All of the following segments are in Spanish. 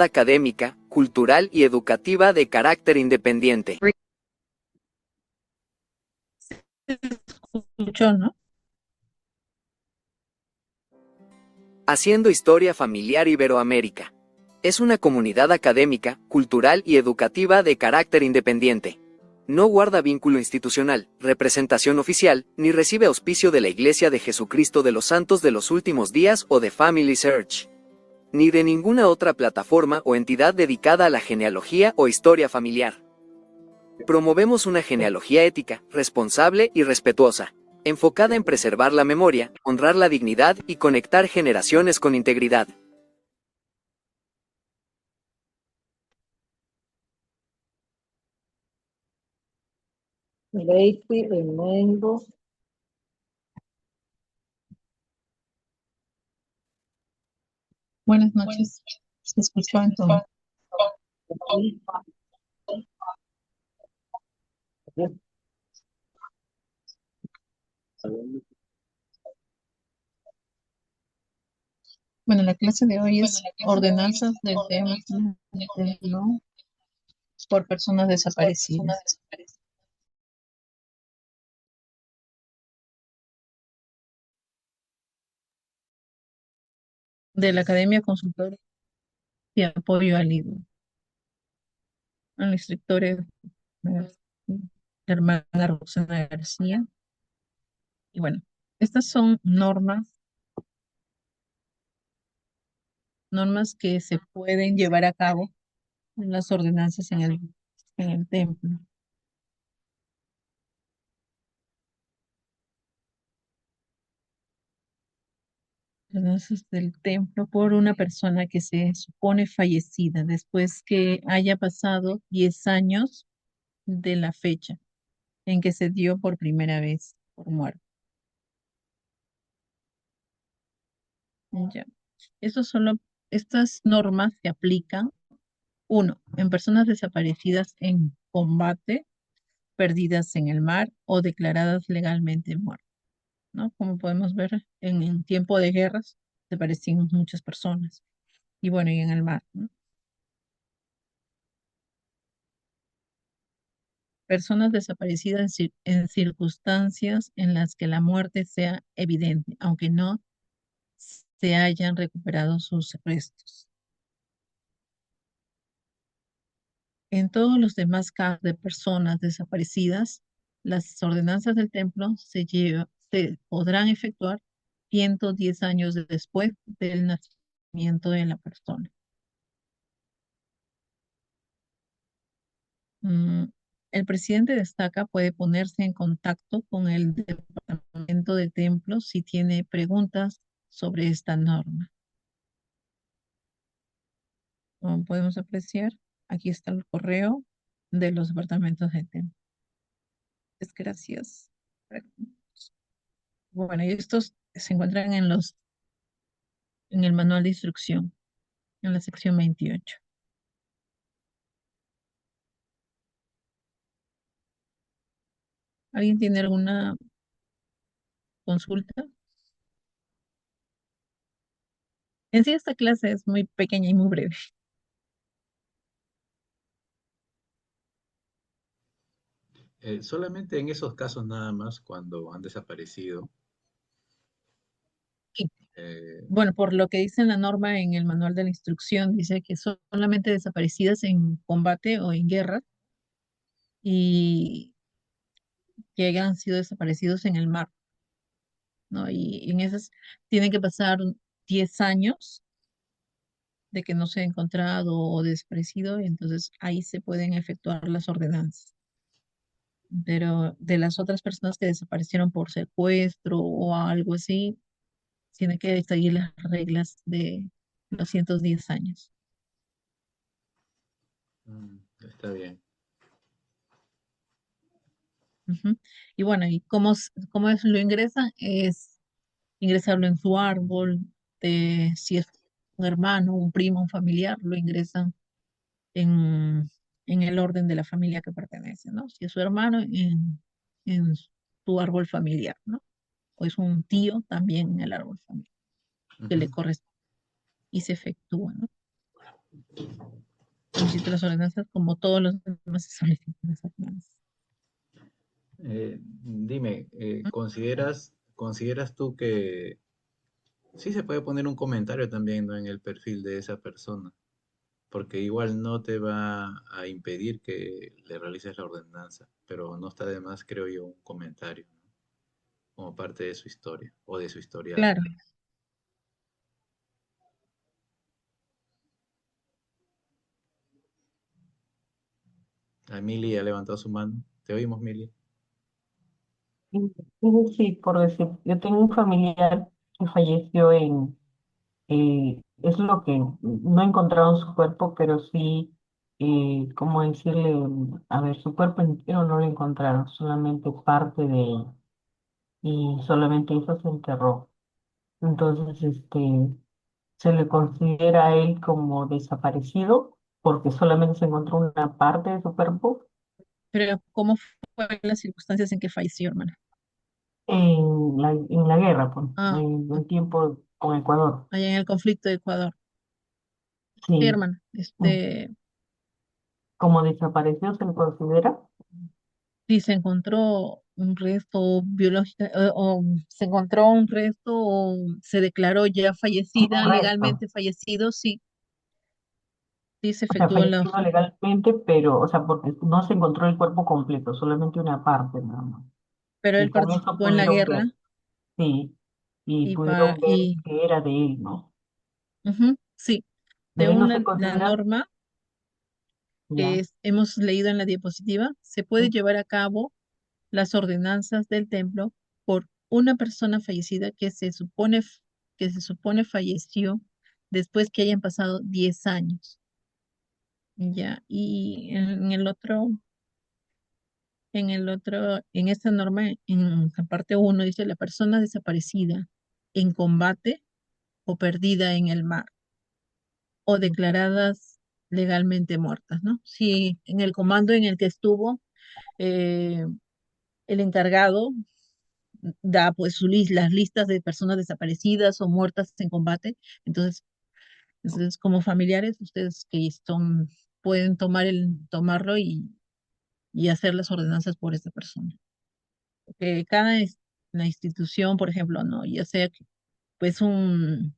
académica, cultural y educativa de carácter independiente. Escuchó, ¿no? Haciendo Historia Familiar Iberoamérica. Es una comunidad académica, cultural y educativa de carácter independiente. No guarda vínculo institucional, representación oficial, ni recibe auspicio de la Iglesia de Jesucristo de los Santos de los Últimos Días o de Family Search, ni de ninguna otra plataforma o entidad dedicada a la genealogía o historia familiar. Promovemos una genealogía ética, responsable y respetuosa, enfocada en preservar la memoria, honrar la dignidad y conectar generaciones con integridad. Lady Remengo. Buenas noches. Se escuchó entonces. Bueno, la clase de hoy es ordenanzas del tema ¿no? Por personas desaparecidas. De la Academia Consultora de Apoyo al Libro. A la instructora hermana Roxana García. Y bueno, estas son normas que se pueden llevar a cabo en las ordenanzas en el templo. Ordenanzas del templo por una persona que se supone fallecida después que haya pasado 10 años de la fecha en que se dio por primera vez por muerto. Ya. Estas normas se aplican, uno, en personas desaparecidas en combate, perdidas en el mar o declaradas legalmente muertas, ¿no? Como podemos ver, en tiempo de guerras desaparecían muchas personas. Y bueno, y en el mar, ¿no? Personas desaparecidas en circunstancias en las que la muerte sea evidente, aunque no se hayan recuperado sus restos. En todos los demás casos de personas desaparecidas, las ordenanzas del templo se podrán efectuar 110 años después del nacimiento de la persona. Mm, El presidente destaca puede ponerse en contacto con el departamento de templo si tiene preguntas sobre esta norma. Como podemos apreciar, aquí está el correo de los departamentos de templo. Gracias. Bueno, y estos se encuentran en el manual de instrucción, en la sección 28. ¿Alguien tiene alguna consulta? En sí, esta clase es muy pequeña y muy breve. Solamente en esos casos nada más, cuando han desaparecido. Sí. eh, Bueno, por lo que dice en la norma en el manual de la instrucción, dice que solamente desaparecidas en combate o en guerra y que hayan sido desaparecidos en el mar, ¿no? Y en esas tienen que pasar 10 años de que no se ha encontrado o desaparecido, y entonces ahí se pueden efectuar las ordenanzas. Pero de las otras personas que desaparecieron por secuestro o algo así, tiene que seguir las reglas de los 110 años. Está bien. Ujú. Y bueno, ¿y cómo lo ingresan? Es ingresarlo en su árbol, si es un hermano, un primo, un familiar, lo ingresan en el orden de la familia que pertenece, ¿no? Si es su hermano, en su árbol familiar, ¿no? O es un tío, también en el árbol familiar que le Ujú. corresponde y se efectúa, ¿no? solicita las ordenanzas como todos los demás se solicitan las ordenanzas. Dime, ¿Mm? ¿consideras tú que sí se puede poner un comentario también, ¿no?, en el perfil de esa persona? Porque igual no te va a impedir que le realices la ordenanza, pero no está de más, creo yo, un comentario, ¿no?, como parte de su historia o de su historial. Claro. A Mili ha levantado su mano. Te oímos, Mili. Es decir, por decir, yo tengo un familiar que falleció es lo que no encontraron su cuerpo, pero sí, ¿cómo decirle? A ver, su cuerpo entero no lo encontraron, solamente parte de él, y solamente eso se enterró. Entonces, se le considera a él como desaparecido porque solamente se encontró una parte de su cuerpo Pero ¿cómo fue las circunstancias en que falleció, hermana? en la guerra, pues, Ah, en tiempo con Ecuador. allá en el conflicto de Ecuador. Sí, Sí. hermana. Mm. Como desapareció se le considera. Si se encontró un resto biológico, o se encontró un resto, o se declaró ya Sí, fallecida, un resto. legalmente fallecido, sí, sí se O sea, efectuó la, fallecido legalmente, pero, o sea, porque no se encontró el cuerpo completo, solamente una parte nada más. pero Y él con eso participó en la pudieron guerra ver, sí, y y, pudieron ver y que era de él, ¿no? ujú, sí, De él según no se la considera, norma que ya. hemos leído en la diapositiva, se puede llevar a cabo las ordenanzas del templo por una persona fallecida que se supone falleció después que hayan pasado 10 años. Ya, y en esta norma, en la parte uno dice la persona desaparecida en combate o perdida en el mar o declaradas legalmente muertas, ¿no? Si en el comando en el que estuvo, eh, el encargado da pues las listas de personas desaparecidas o muertas en combate, entonces como familiares, ustedes que son, pueden tomarlo y hacer las ordenanzas por esta persona. Que la institución, por ejemplo, no, ya sea que, pues una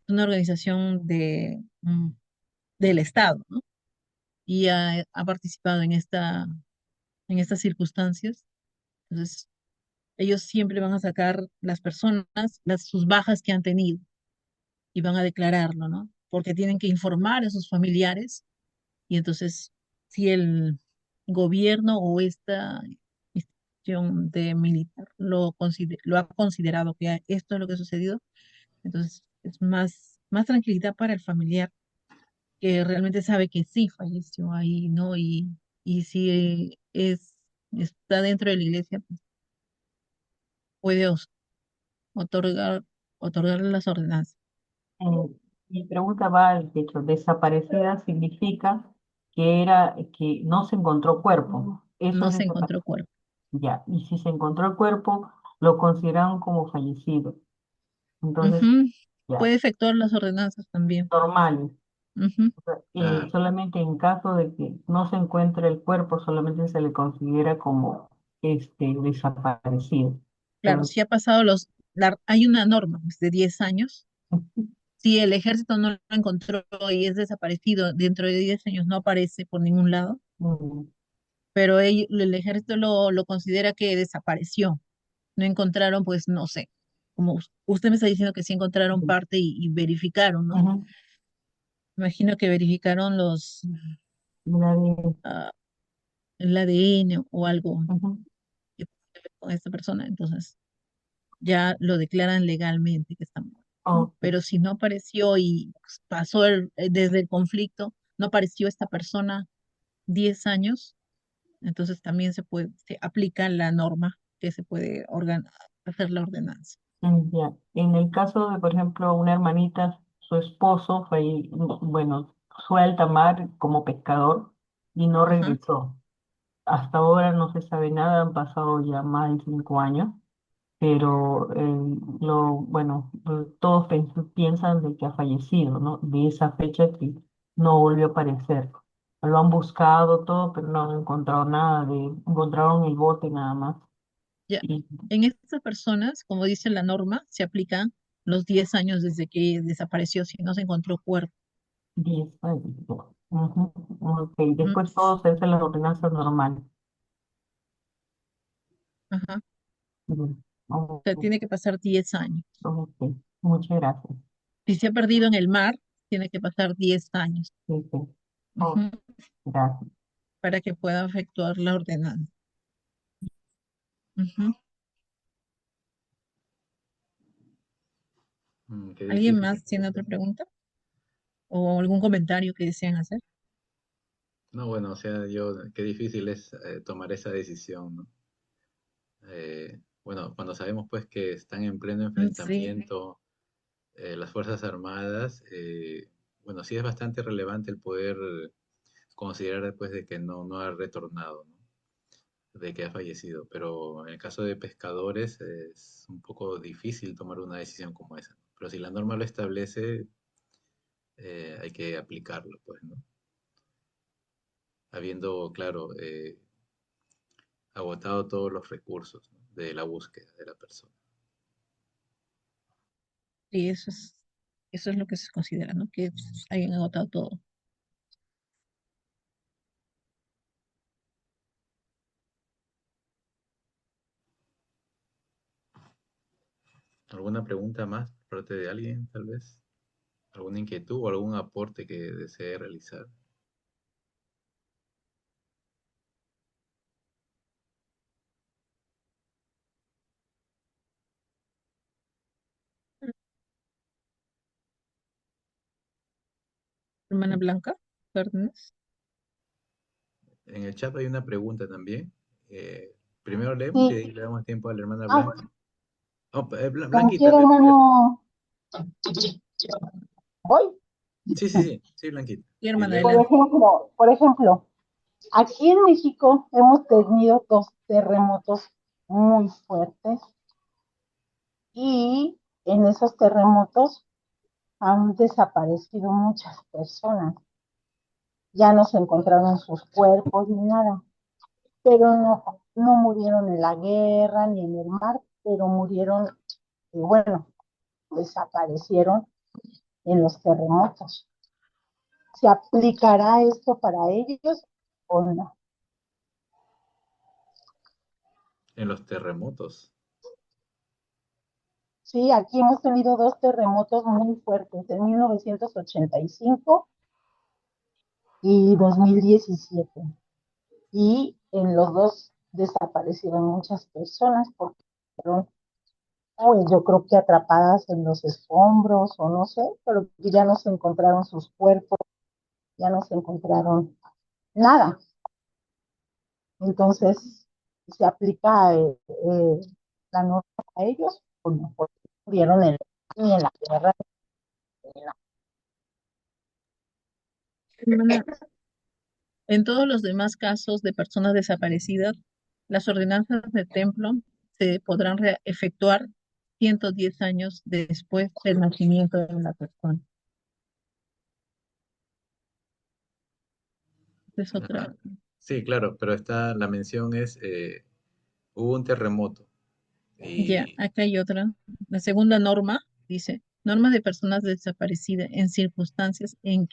organización del Estado, ¿no? Y ha participado en estas circunstancias. Entonces, ellos siempre van a sacar las personas, sus bajas que han tenido y van a declararlo, ¿no? Porque tienen que informar a sus familiares y entonces, si el gobierno o esta institución de militar lo ha considerado que esto es lo que ha sucedido, entonces es más tranquilidad para el familiar que realmente sabe que sí falleció ahí, ¿no? Y si está dentro de la iglesia, pues puede otorgar, otorgarle las ordenanzas. Eh, Mi pregunta va al hecho, desaparecida significa que no se encontró cuerpo. Eso No es se encontró desaparecida. cuerpo. Ya, y si se encontró el cuerpo, lo consideran como fallecido. Entonces, Ujú. ya, Puede efectuar las ordenanzas también. normales. Ujú. Claro. Solamente en caso de que no se encuentre el cuerpo, solamente se le considera como desaparecido. Claro, Pero, si ha pasado hay una norma pues, de 10 años. Si el ejército no lo encontró y es desaparecido, dentro de 10 años no aparece por ningún lado, mm, pero el ejército lo considera que desapareció. No encontraron, pues, no sé, como usted me está diciendo que sí encontraron mm, parte y verificaron, ¿no? ujú, Imagino que verificaron nadie- ah, el ADN o algo ujú, que tiene que ver con esta persona, entonces ya lo declaran legalmente que está muerto, ¿no? ok, Pero si no apareció y pues, pasó desde el conflicto, no apareció esta persona 10 años, entonces también se aplica la norma que se puede hacer la ordenanza. ya. En el caso de, por ejemplo, una hermanita, su esposo fue, bueno, fue a alta mar como pescador y no Ajá. regresó. Hasta ahora no se sabe nada, han pasado ya más de 5 años, pero bueno, todos piensan de que ha fallecido, ¿no? De esa fecha no volvió a aparecer. Lo han buscado todo, pero no han encontrado nada encontraron el bote nada más. Ya. Y En estas personas, como dice la norma, se aplican los 10 años desde que desapareció si no se encontró cuerpo. 10 años. Ujú, ok, Ujú. después todo se hace la ordenanza normal. Ajá. Mm, O sea, ok, tiene que pasar 10 años. ok, muchas gracias. Si se ha perdido en el mar, tiene que pasar 10 años. Sí, sí, ok, Ujú. gracias. Para que pueda efectuar la ordenanza. Ujú. Qué ¿Alguien difícil. más tiene otra pregunta? ¿O algún comentario que desean hacer? No, bueno, o sea, qué difícil es tomar esa decisión, ¿no? Bueno, cuando sabemos pues que están en pleno Sí, enfrentamiento las Fuerzas Armadas, bueno, sí es bastante relevante el poder considerar después de que no ha retornado, ¿no? De que ha fallecido, pero en el caso de pescadores es un poco difícil tomar una decisión como esa, ¿no? Pero si la norma lo establece, hay que aplicarlo, pues, ¿no? Habiendo, claro, agotado todos los recursos, ¿no? De la búsqueda de la persona. sí, eso es lo que se considera, ¿no? Que hayan agotado todo. ¿Alguna pregunta más por parte de alguien, tal vez? ¿Alguna inquietud o algún aporte que desee realizar? Hermana Blanca, Cárdenas. En el chat hay una pregunta también. Primero leemos y Sí, de ahí le damos tiempo a la hermana ah, Blanca. Oh, como Blanquita, a quiera, ver, a ver. hermano, voy. Sí, sí, sí, sí, Blanquita. Y Y hermana luego, adelante. Por ejemplo, aquí en México hemos tenido dos terremotos muy fuertes y en esos terremotos han desaparecido muchas personas. Ya no se encontraron sus cuerpos ni nada, pero no murieron en la guerra ni en el mar, pero murieron, bueno, desaparecieron en los terremotos. ¿Se aplicará esto para ellos o no? en los terremotos. Sí, aquí hemos tenido dos terremotos muy fuertes, en 1985 y 2017. Y en los dos desaparecieron muchas personas porque fueron, pues yo creo que atrapadas en los escombros o no sé, pero ya no se encontraron sus cuerpos, ya no se encontraron nada. Entonces, ¿se aplica la norma a ellos o no? Porque murieron ni en la guerra ni en la... Hermana, en todos los demás casos de personas desaparecidas, las ordenanzas de templo se podrán efectuar 110 años después del nacimiento de la persona. Esa es Ajá. otra. Sí, claro, pero la mención es, hubo un terremoto Ya, y acá hay otra. La segunda norma dice, norma de personas desaparecidas en circunstancias en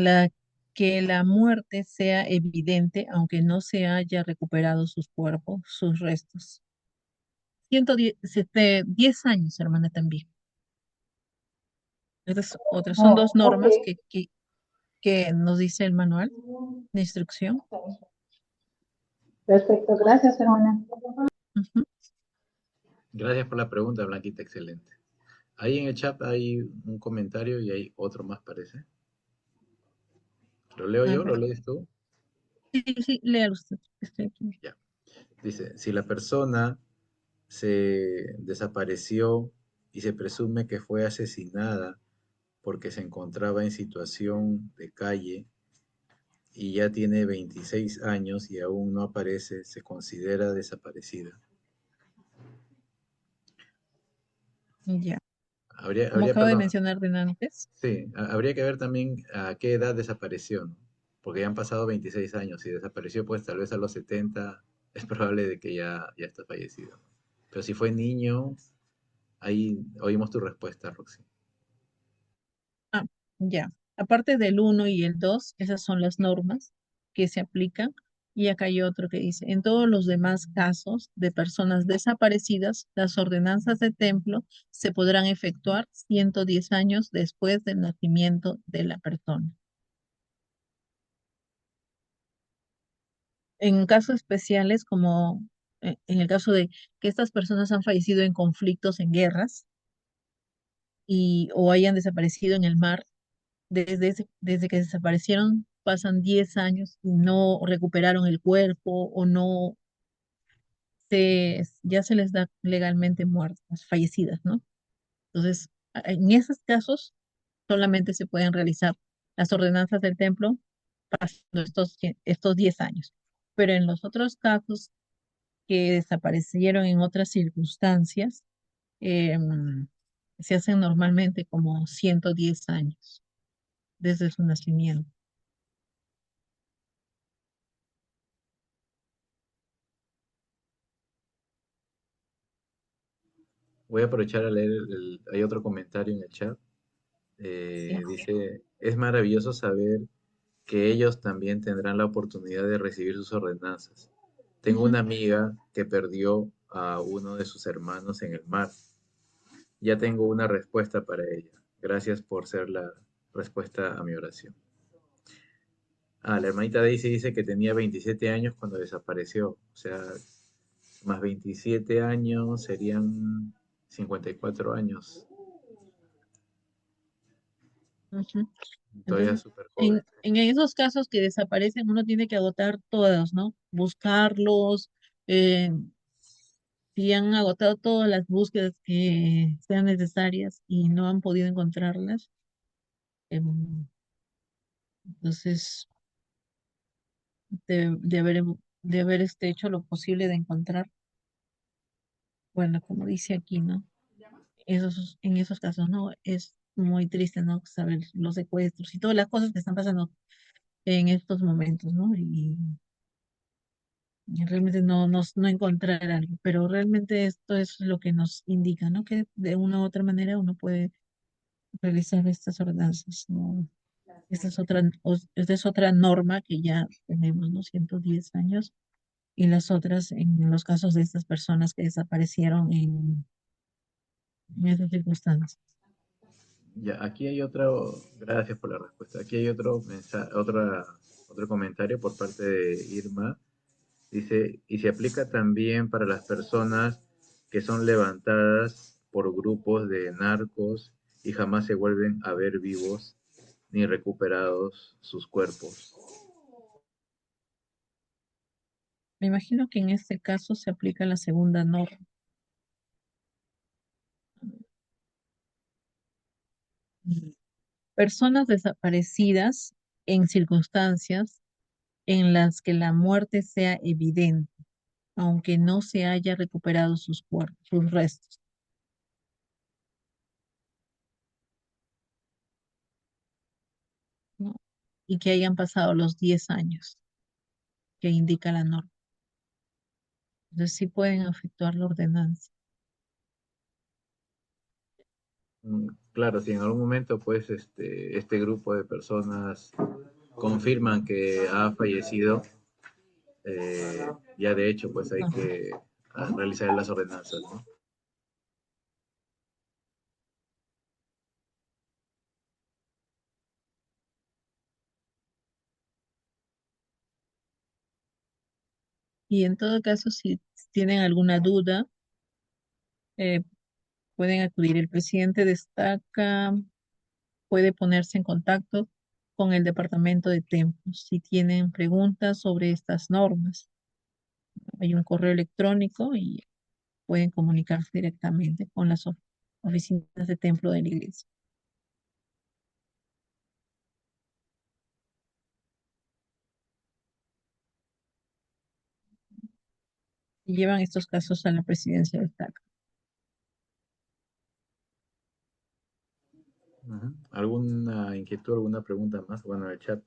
la que la muerte sea evidente, aunque no se haya recuperado sus cuerpos, sus restos. 10 años, hermana, también. Esta es otra. Son dos Oh, ok, normas que nos dice el manual de instrucción. perfecto, gracias, hermana. Ujú. gracias por la pregunta, Blanquita, excelente. Ahí en el chat hay un comentario y hay otro más, parece. ¿Lo leo A yo? ¿Lo ver. lees tú? Sí, sí, léalo usted. Estoy aquí. Ya. Dice, si la persona se desapareció y se presume que fue asesinada porque se encontraba en situación de calle y ya tiene 26 años y aún no aparece, se considera desaparecida. Ya. como acabo de perdón, mencionar de antes. sí, habría que ver también a qué edad desapareció, ¿no? Porque ya han pasado 26 años. Si desapareció, pues tal vez a los 70 es probable de que ya está fallecido, ¿no? Pero si fue niño, ahí oímos tu respuesta, Roxy. Ah, ya. Aparte del uno y el 2, esas son las normas que se aplican. Y acá hay otro que dice, en todos los demás casos de personas desaparecidas, las ordenanzas de templo se podrán efectuar 110 años después del nacimiento de la persona. En casos especiales, como en el caso de que estas personas han fallecido en conflictos, en guerras, o hayan desaparecido en el mar, desde que desaparecieron pasan 10 años y no recuperaron el cuerpo o no ya se les da legalmente muertas, fallecidas, ¿no? Entonces, en esos casos solamente se pueden realizar las ordenanzas del templo pasando estos 10 años. Pero en los otros casos que desaparecieron en otras circunstancias, em, se hacen normalmente como 110 años desde su nacimiento. Voy a aprovechar a leer, hay otro comentario en el chat. Sí. Dice, es maravilloso saber que ellos también tendrán la oportunidad de recibir sus ordenanzas. Tengo Ujú. una amiga que perdió a uno de sus hermanos en el mar. Ya tengo una respuesta para ella. Gracias por ser la respuesta a mi oración. Ah, la hermanita Daisy dice que tenía 27 años cuando desapareció. O sea, más 27 años serían 54 años. Ujú. Todavía Entonces, súper joven. en esos casos que desaparecen, uno tiene que agotar todas, ¿no? Buscarlos, eh, si han agotado todas las búsquedas que sean necesarias y no han podido encontrarlas, em, entonces de haber hecho lo posible de encontrar, bueno, como dice aquí, ¿no? En esos casos, ¿no? Es muy triste, ¿no? Saber los secuestros y todas las cosas que están pasando en estos momentos, ¿no? Y realmente no encontrar algo, pero realmente esto es lo que nos indica, ¿no? Que de una u otra manera uno puede realizar estas ordenanzas, ¿no? Esta es otra norma que ya tenemos, ¿no? 110 años, y las otras en los casos de estas personas que desaparecieron en esas circunstancias. Ya, aquí hay otro, gracias por la respuesta. Aquí hay otro mensaje, otro comentario por parte de Irma. Dice, y se aplica también para las personas que son levantadas por grupos de narcos y jamás se vuelven a ver vivos ni recuperados sus cuerpos. Me imagino que en este caso se aplica la segunda norma. Personas desaparecidas en circunstancias en las que la muerte sea evidente, aunque no se haya recuperado sus cuerpos, sus restos, ¿no? Y que hayan pasado los 10 años que indica la norma. Entonces sí pueden efectuar la ordenanza. Claro, si en algún momento pues este grupo de personas confirman que ha fallecido, ya de hecho pues hay No. que realizar las ordenanzas, ¿no? Y en todo caso, si tienen alguna duda, eh, pueden acudir. El presidente destaca, puede ponerse en contacto con el departamento de templos si tienen preguntas sobre estas normas. Hay un correo electrónico y pueden comunicarse directamente con las oficinas de templo de la iglesia. Y llevan estos casos a la presidencia de TAC. ¿Alguna inquietud, alguna pregunta más? Bueno, el chat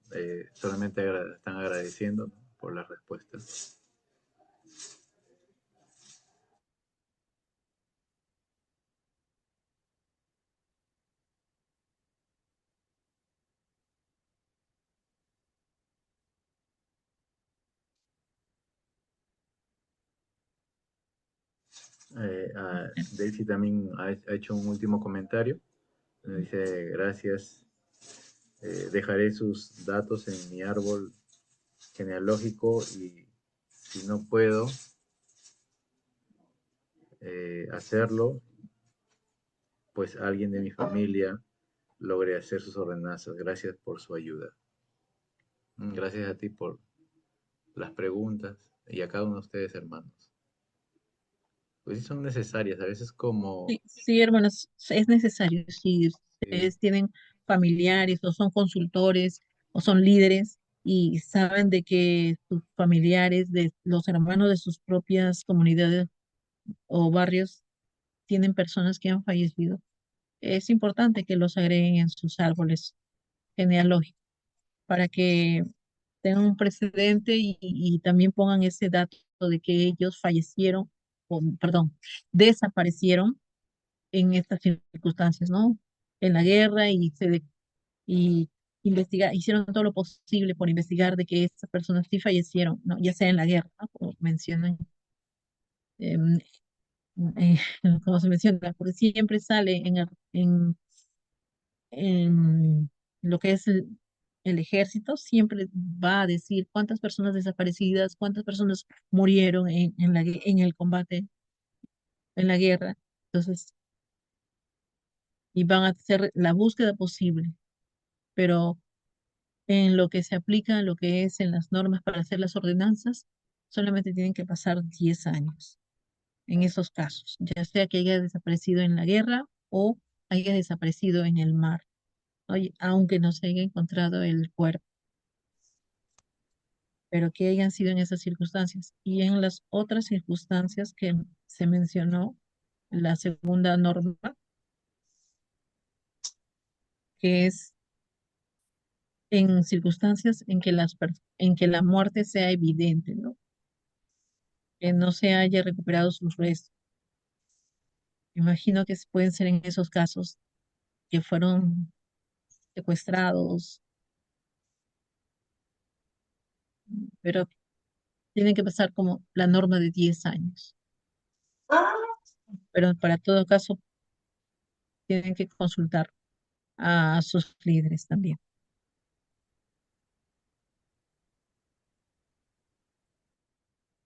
solamente están agradeciendo, ¿no?, por las respuestas. Daisy también ha hecho un último comentario. Dice, gracias. Dejaré sus datos en mi árbol genealógico y si no puedo hacerlo, pues alguien de mi familia logre hacer sus ordenanzas. Gracias por su ayuda. Gracias a ti por las preguntas y a cada uno de ustedes, hermanos. Pues sí son necesarias, a veces como... Sí, sí, hermanos, es necesario. Si Sí. ustedes tienen familiares o son consultores o son líderes y saben de que sus familiares, de los hermanos de sus propias comunidades o barrios tienen personas que han fallecido, es importante que los agreguen en sus árboles genealógicos para que tengan un precedente y también pongan ese dato de que ellos fallecieron, o, perdón, desaparecieron en estas circunstancias, ¿no? En la guerra y hicieron todo lo posible por investigar de que estas personas sí fallecieron, ¿no? Ya sea en la guerra, ¿no? Como mencionan, em, eh, como se menciona, porque siempre sale en lo que es el ejército, siempre va a decir cuántas personas desaparecidas, cuántas personas murieron en el combate, en la guerra. Entonces, y van a hacer la búsqueda posible, pero en lo que se aplica, lo que es en las normas para hacer las ordenanzas, solamente tienen que pasar 10 años en esos casos, ya sea que haya desaparecido en la guerra o haya desaparecido en el mar, aunque no se haya encontrado el cuerpo, pero que hayan sido en esas circunstancias. Y en las otras circunstancias que se mencionó, la segunda norma, que es en circunstancias en que en que la muerte sea evidente, ¿no? Que no se haya recuperado sus restos. Imagino que pueden ser en esos casos que fueron secuestrados, pero tienen que pasar como la norma de 10 años. Pero para todo caso, tienen que consultar a sus líderes también.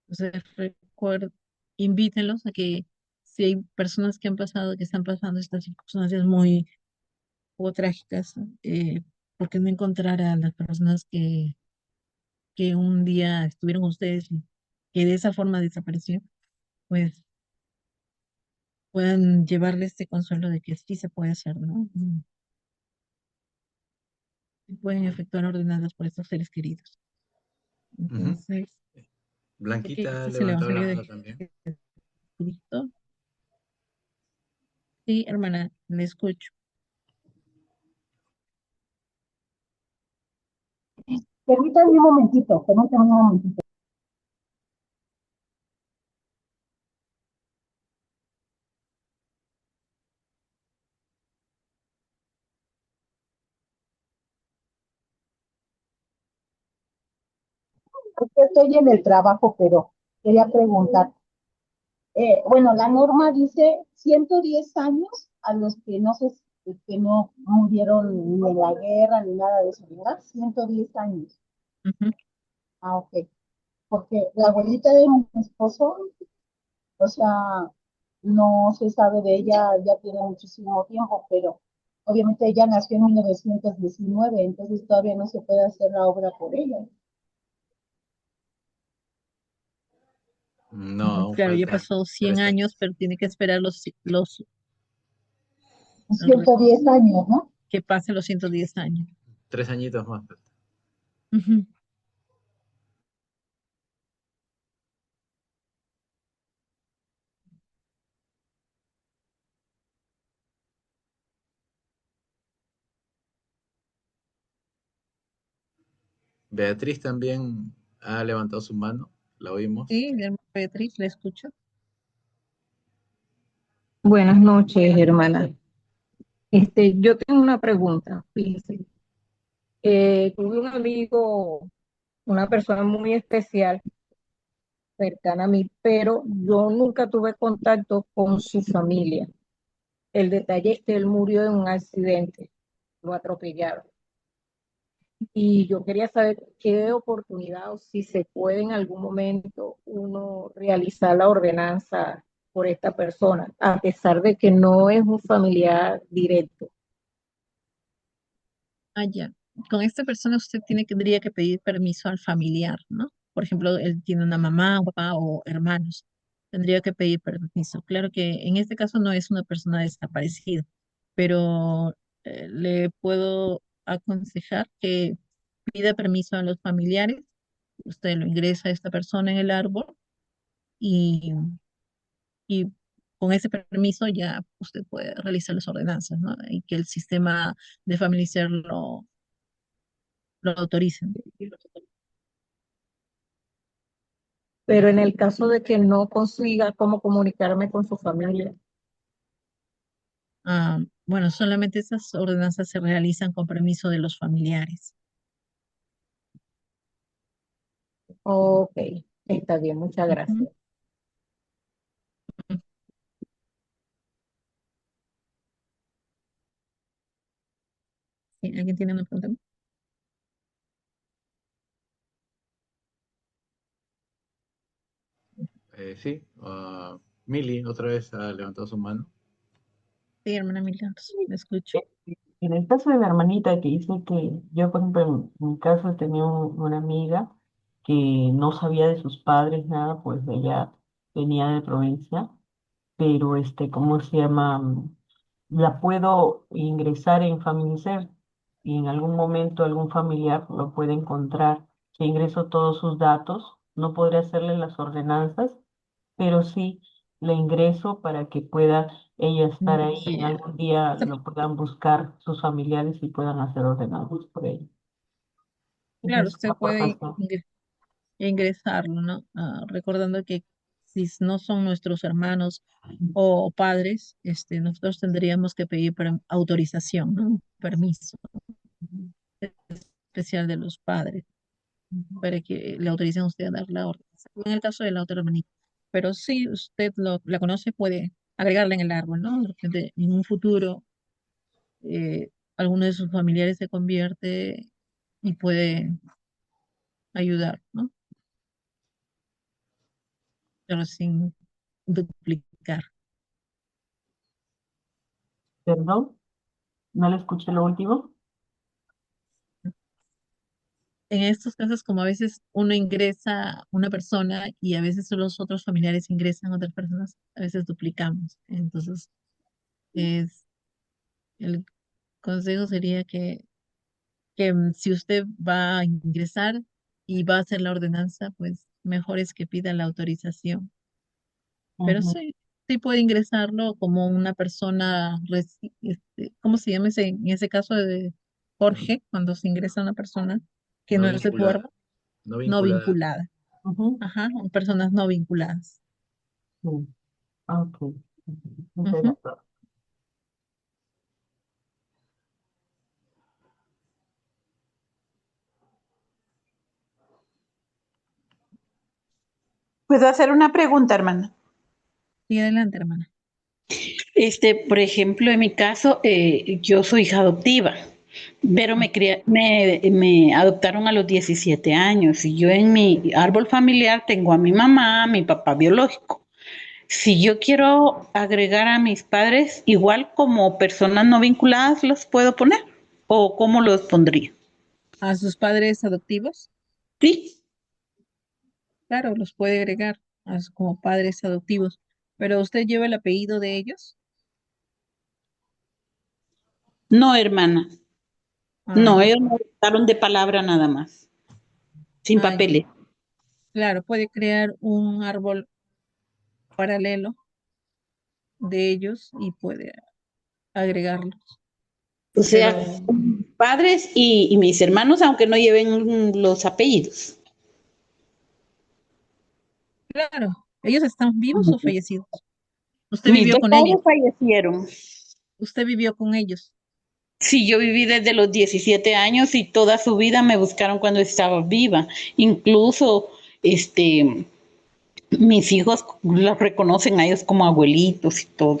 Entonces, invítenlos a que si hay personas que han pasado, que están pasando estas circunstancias muy o trágicas, ¿por qué no encontrar a las personas que un día estuvieron con ustedes y que de esa forma desapareció? Pues puedan llevarle este consuelo de que sí se puede hacer, ¿no? Y pueden efectuar ordenadas por estos seres queridos. Ujú. Entonces, sé que Blanquita este ha es el levantado la Evangelio mano de también. Cristo. Sí, hermana, le escucho. Permítame un momentito. Es que estoy en el trabajo, pero quería preguntar. Bueno, la norma dice 110 años a los que no que no murieron ni en la guerra ni nada de eso, ¿verdad? 110 años. Ujú. Ah, ok. Porque la abuelita de mi esposo, o sea, no se sabe de ella, ya tiene muchísimo tiempo, pero obviamente ella nació en 1919, entonces todavía no se puede hacer la obra por ella. No, aún Claro, ya faltan pasó 100 3 años, años. pero tiene que esperar los 110 años, ¿no? que pasen los 110 años. 3 añitos más faltan. Ujú. Beatriz también ha levantado su mano, la oímos. Sí, mi hermana Beatriz, la escucho. Buenas noches, hermana. Yo tengo una pregunta. Fíjese, tuve un amigo, una persona muy especial, cercana a mí, pero yo nunca tuve contacto con su familia. El detalle es que él murió en un accidente, lo atropellaron. Y yo quería saber qué oportunidad o si se puede en algún momento uno realizar la ordenanza por esta persona, a pesar de que no es un familiar directo. Ah, ya. Con esta persona usted tendría que pedir permiso al familiar, ¿no? Por ejemplo, él tiene una mamá, un papá o hermanos. Tendría que pedir permiso. Claro que en este caso no es una persona desaparecida, pero le puedo aconsejar que pida permiso a los familiares. Usted lo ingresa a esta persona en el árbol y, y con ese permiso ya usted puede realizar las ordenanzas, ¿no? Y que el sistema de Family Care lo autoricen. Pero en el caso de que no consiga cómo comunicarme con su familia. Bueno, solamente esas ordenanzas se realizan con permiso de los familiares. Ok, está bien, muchas Ujú. gracias. ¿Sí? ¿Alguien tiene una pregunta? Sí, Mili otra vez ha levantado su mano. Sí, hermana Milton, me escucho. En el caso de mi hermanita que dice que yo, por ejemplo, en mi caso tenía una amiga que no sabía de sus padres nada, pues ella venía de provincia, pero ¿cómo se llama? La puedo ingresar en Family y en algún momento algún familiar lo puede encontrar. Si ingreso todos sus datos, no podré hacerle las ordenanzas, pero sí le ingreso para que pueda ella estar ahí y en Ya. algún día lo puedan buscar sus familiares y puedan hacer ordenanzas por ella. Esa Claro, es una usted puede aportación. ingresarlo, ¿no? Recordando que si no son nuestros hermanos o padres, nosotros tendríamos que pedir autorización, ¿no? Permiso especial de los padres para que le autoricen a usted a dar la orden. En el caso de la otra hermanita. Pero si usted la conoce, puede agregarla en el árbol, ¿no? De repente, en un futuro, alguno de sus familiares se convierte y puede ayudar, ¿no? Pero sin duplicar. Perdón, no le escuché lo último. En estos casos, como a veces uno ingresa una persona y a veces los otros familiares ingresan otras personas, a veces duplicamos. Entonces, es, el consejo sería que si usted va a ingresar y va a hacer la ordenanza, pues mejor es que pida la autorización. Pero Ujú, sí puede ingresarlo como una persona, ¿cómo se llama en ese caso de Jorge, cuando se ingresa una persona que No no es de tu vinculada. árbol, No no vinculada. vinculada? ujú, Ajá, personas no vinculadas. sí, ok, estoy de Ujú. acuerdo. ¿Puedo hacer una pregunta, hermana? Sí, adelante, hermana. Por ejemplo, en mi caso, yo soy hija adoptiva, pero me adoptaron a los 17 años y yo en mi árbol familiar tengo a mi mamá, a mi papá biológico. Si yo quiero agregar a mis padres, igual como personas no vinculadas, ¿los puedo poner? ¿O cómo los pondría? A sus padres adoptivos, Sí, claro, los puede agregar como padres adoptivos, pero usted lleva el apellido de ellos. no, hermana. Ah, No, ya. ellos me adoptaron de palabra nada más, sin Ah, ya. papeles. Claro, puede crear un árbol paralelo de ellos y puede agregarlos. O sea, Pero padres y mis hermanos, aunque no lleven los apellidos. Claro, ¿ellos están vivos o fallecidos? Usted Mis vivió dos con ellos, padres fallecieron. usted vivió con ellos. Sí, yo viví desde los 17 años y toda su vida me buscaron cuando estaba viva. Incluso, mis hijos los reconocen a ellos como abuelitos y todo.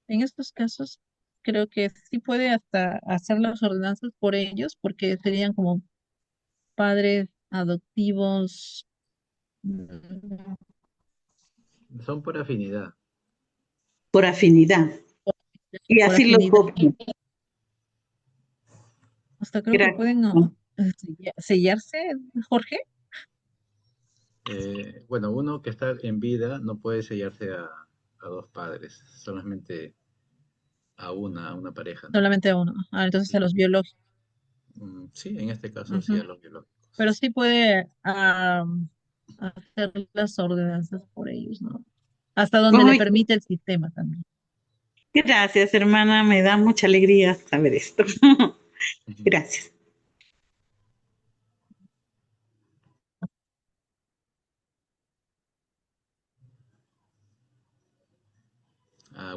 En estos casos, creo que sí puede hasta hacer las ordenanzas por ellos, porque serían como padres adoptivos. mm, Son por afinidad. Por afinidad. Y por así los afinidad. copio. Hasta creo que pueden sellarse, Jorge. Bueno, uno que está en vida no puede sellarse a dos padres, solamente a una pareja, ¿no? Solamente a uno. Ah, entonces a Sí. los biológicos. Sí, en este caso sí a Ujú. los biológicos. Pero sí puede hacer las ordenanzas por ellos, ¿no? Hasta donde le Ay, permite el sistema también. gracias, hermana. Me da mucha alegría saber esto. Ujú. Gracias.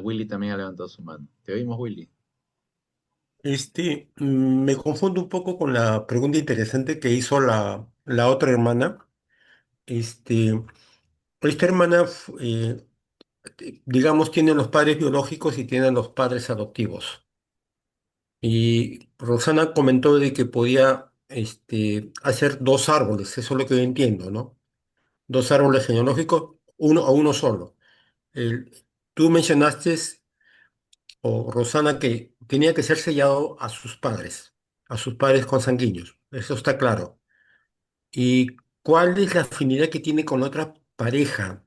Willy también ha levantado su mano. Te oímos, Willy. Me confundo un poco con la pregunta interesante que hizo la otra hermana. Este, esta hermana, digamos, tiene los padres biológicos y tiene los padres adoptivos. Y Rosana comentó de que podía, hacer dos árboles, eso es lo que yo entiendo, ¿no? Dos árboles genealógicos, uno o uno solo. El- Tú mencionaste, o Rosana, que tenía que ser sellado a sus padres consanguíneos. Eso está claro. ¿Y cuál es la afinidad que tiene con la otra pareja,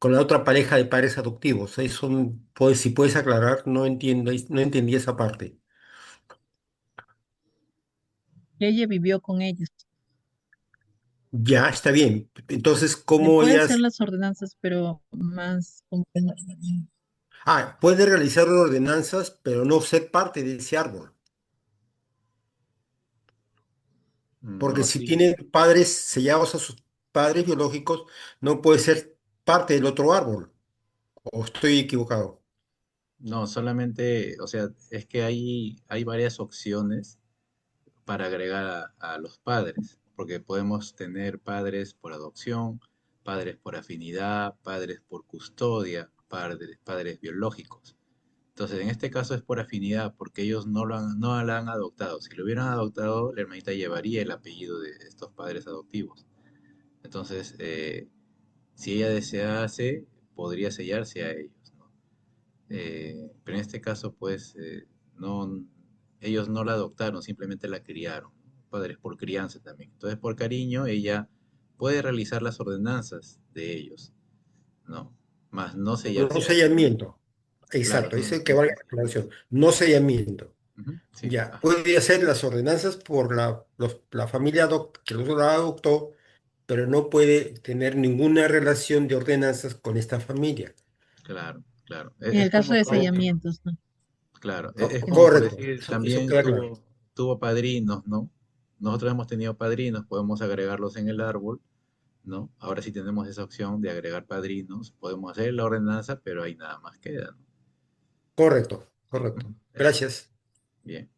con la otra pareja de padres adoptivos? Eso, pues, si puedes aclarar, no entiendo, no entendí esa parte. Y ella vivió con ellos. Ya, está bien. Entonces, Le ¿cómo puede hacer ellas... las ordenanzas, pero más como que Puede realizar ordenanzas, pero no ser parte de ese árbol. Porque No, si sí. tiene padres sellados a sus padres biológicos, no puede ser parte del otro árbol. ¿O estoy equivocado? No, solamente, o sea, es que hay varias opciones para agregar a los padres, porque podemos tener padres por adopción, padres por afinidad, padres por custodia, padres biológicos. Entonces, en este caso es por afinidad, porque ellos no la han adoptado. Si lo hubieran adoptado, la hermanita llevaría el apellido de estos padres adoptivos. Entonces, si ella desease, podría sellarse a ellos, ¿no? Pero en este caso, pues, no, ellos no la adoptaron, simplemente la criaron, ¿no? Padres por crianza también. Entonces, por cariño, ella puede realizar las ordenanzas de ellos, ¿no? Más no No sellarse a ellos. sellamiento. Claro, Exacto, no, ese que vale la aclaración. No sellamiento. ujú, sí, Ya, ajá, puede hacer las ordenanzas por la familia que los adoptó, pero no puede tener ninguna relación de ordenanzas con esta familia. claro, claro. en el Es caso como de por, sellamientos, ¿no? claro, es Que no- como por Correcto, decir, eso también queda claro. tuvo padrinos, ¿no? Nosotros hemos tenido padrinos, podemos agregarlos en el árbol, ¿no? Ahora sí tenemos esa opción de agregar padrinos, podemos hacer la ordenanza, pero ahí nada más queda, ¿no? Correcto, Sí, ujú, correcto. eso. Gracias. Bien.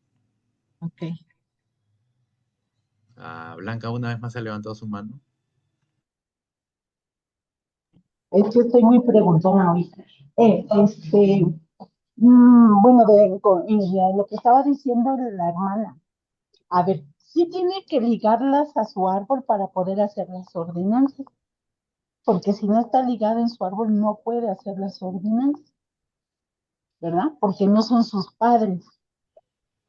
Ok. Blanca una vez más ha levantado su mano. Es que estoy muy preguntona ahorita. Bueno, lo que estaba diciendo la hermana, a ver, sí tiene que ligarlas a su árbol para poder hacer las ordenanzas, porque si no está ligada en su árbol no puede hacer las ordenanzas, ¿verdad? Porque no son sus padres.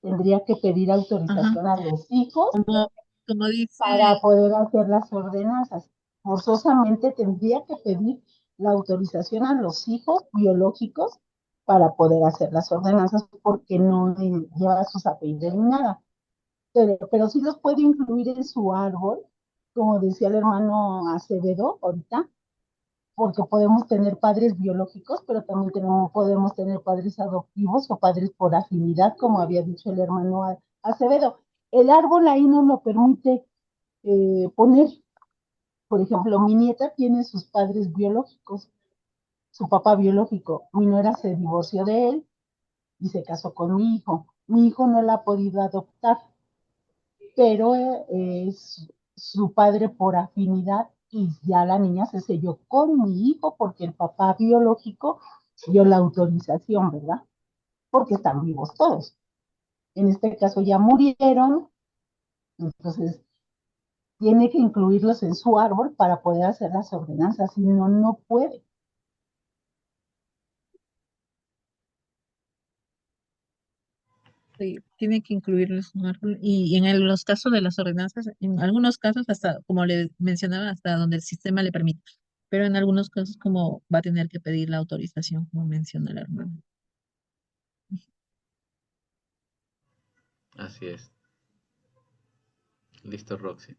Tendría que pedir Ajá. autorización a los hijos Como, como dice, para poder hacer las ordenanzas. Forzosamente tendría que pedir la autorización a los hijos biológicos para poder hacer las ordenanzas porque no lleva sus apellidos ni nada. Pero sí los puede incluir en su árbol, como decía el hermano Acevedo ahorita, porque podemos tener padres biológicos, pero también podemos tener padres adoptivos o padres por afinidad, como había dicho el hermano Acevedo. El árbol ahí no lo permite poner. Por ejemplo, mi nieta tiene sus padres biológicos, su papá biológico. Mi nuera se divorció de él y se casó con mi hijo. Mi hijo no la ha podido adoptar, pero es su padre por afinidad y ya la niña se selló con mi hijo porque el papá biológico dio la autorización, ¿verdad? Porque están vivos todos. En este caso ya murieron, entonces tiene que incluirlos en su árbol para poder hacer las ordenanzas, si no, no puede. Sí, tiene que incluirles un árbol. Y en los casos de las ordenanzas, en algunos casos hasta, como le mencionaba, hasta donde el sistema le permite. Pero en algunos casos como va a tener que pedir la autorización, como menciona el hermano. Así es. Listo, Roxy.